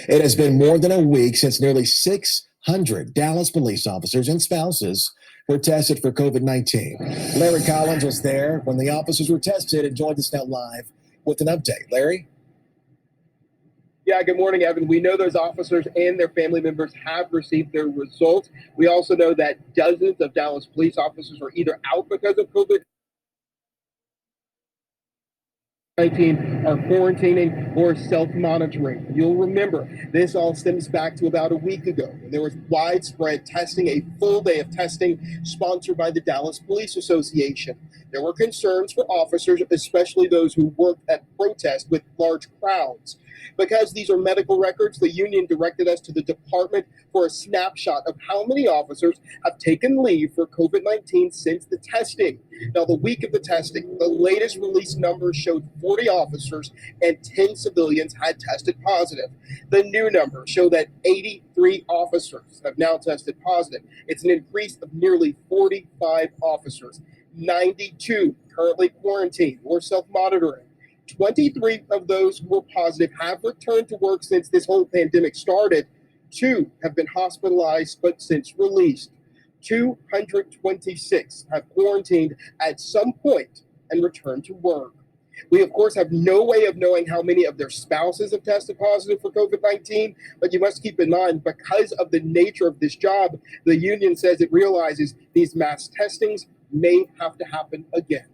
It has been more than a week since nearly 600 Dallas police officers and spouses were tested for COVID-19. Larry Collins was there when the officers were tested and joined us now live with an update. Larry? Yeah, good morning, Evan. We know those officers and their family members have received their results. We also know that dozens of Dallas police officers are either out because of COVID-19 are quarantining or self-monitoring. You'll remember this all stems back to about a week ago when there was widespread testing, a full day of testing sponsored by the Dallas Police Association. There were concerns for officers, especially those who worked at protests with large crowds. Because these are medical records, the union directed us to the department for a snapshot of how many officers have taken leave for COVID-19 since the testing. Now, the week of the testing, the latest release numbers showed 40 officers and 10 civilians had tested positive. The new numbers show that 83 officers have now tested positive. It's an increase of nearly 45 officers. 92 currently quarantined or self-monitoring. 23 of those who were positive have returned to work since this whole pandemic started. 2 have been hospitalized but since released. 226 have quarantined at some point and returned to work. We, of course, have no way of knowing how many of their spouses have tested positive for COVID-19, but you must keep in mind, because of the nature of this job, the union says it realizes these mass testings may have to happen again.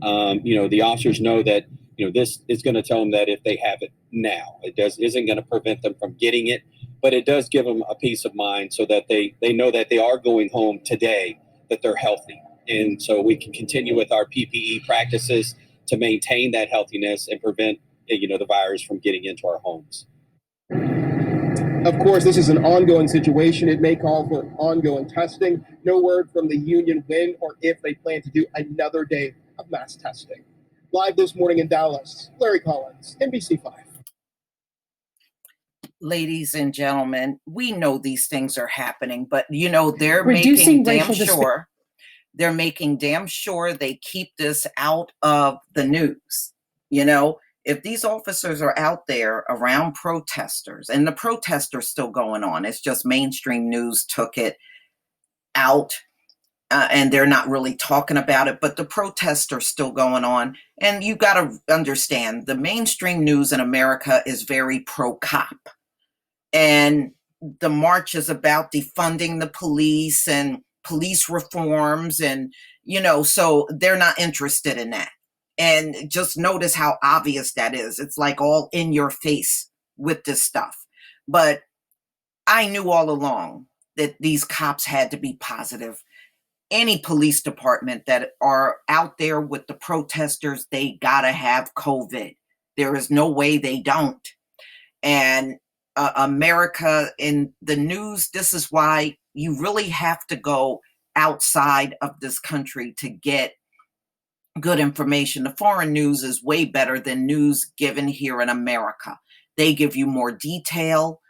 The officers know that, this is going to tell them that if they have it now, isn't going to prevent them from getting it, but it does give them a peace of mind so that they know that they are going home today, that they're healthy. And so we can continue with our PPE practices to maintain that healthiness and prevent, the virus from getting into our homes. Of course, this is an ongoing situation. It may call for ongoing testing. No word from the union when or if they plan to do another day of mass testing. Live this morning in Dallas, Larry Collins, NBC5. Ladies and gentlemen, we know these things are happening, but they're making damn sure they keep this out of the news. If these officers are out there around protesters, and the protesters still going on, it's just mainstream news took it out. And they're not really talking about it, but the protests are still going on. And you got to understand, the mainstream news in America is very pro-cop. And the march is about defunding the police and police reforms. And, so they're not interested in that. And just notice how obvious that is. It's like all in your face with this stuff. But I knew all along that these cops had to be positive. Any police department that are out there with the protesters, they gotta have COVID. There is no way they don't. And America in the news, this is why you really have to go outside of this country to get good information. The foreign news is way better than news given here in America. They give you more detail.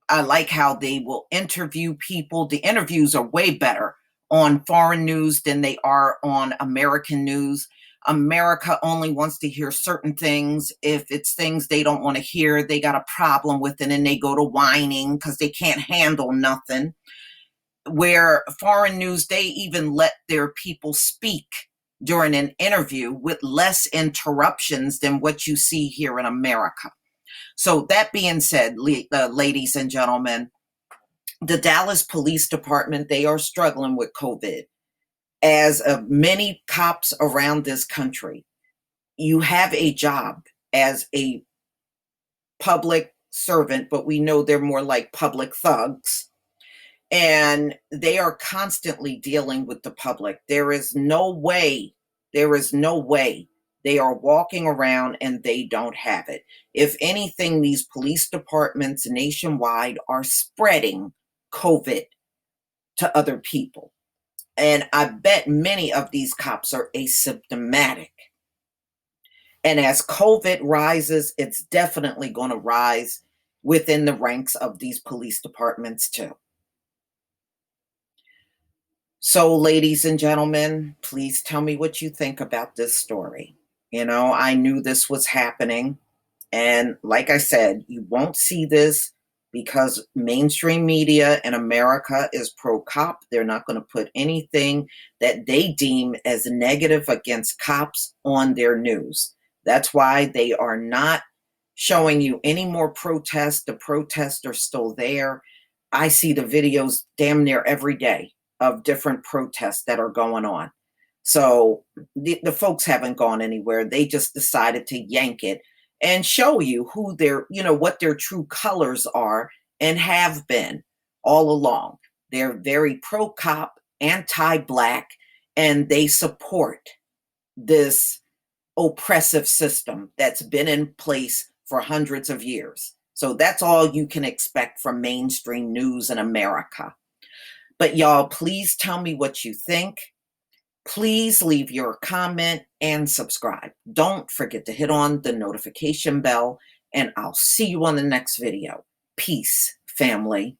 I like how they will interview people. The interviews are way better on foreign news than they are on American news. America only wants to hear certain things. If it's things they don't want to hear, they got a problem with it and they go to whining because they can't handle nothing. Where foreign news, they even let their people speak during an interview with less interruptions than what you see here in America. So that being said, ladies and gentlemen, the Dallas Police Department, they are struggling with COVID. As of many cops around this country, you have a job as a public servant, but we know they're more like public thugs. And they are constantly dealing with the public. There is no way they are walking around and they don't have it. If anything, these police departments nationwide are spreading COVID to other people. And I bet many of these cops are asymptomatic. And as COVID rises, it's definitely going to rise within the ranks of these police departments too. So, ladies and gentlemen, please tell me what you think about this story. I knew this was happening. And like I said, you won't see this because mainstream media in America is pro cop. They're not going to put anything that they deem as negative against cops on their news. That's why they are not showing you any more protests. The protests are still there. I see the videos damn near every day of different protests that are going on. So the folks haven't gone anywhere. They just decided to yank it and show you who their, what their true colors are and have been all along. They're very pro cop, anti black, and they support this oppressive system that's been in place for hundreds of years. So that's all you can expect from mainstream news in America. But y'all, please tell me what you think. Please leave your comment and subscribe. Don't forget to hit on the notification bell, and I'll see you on the next video. Peace, family.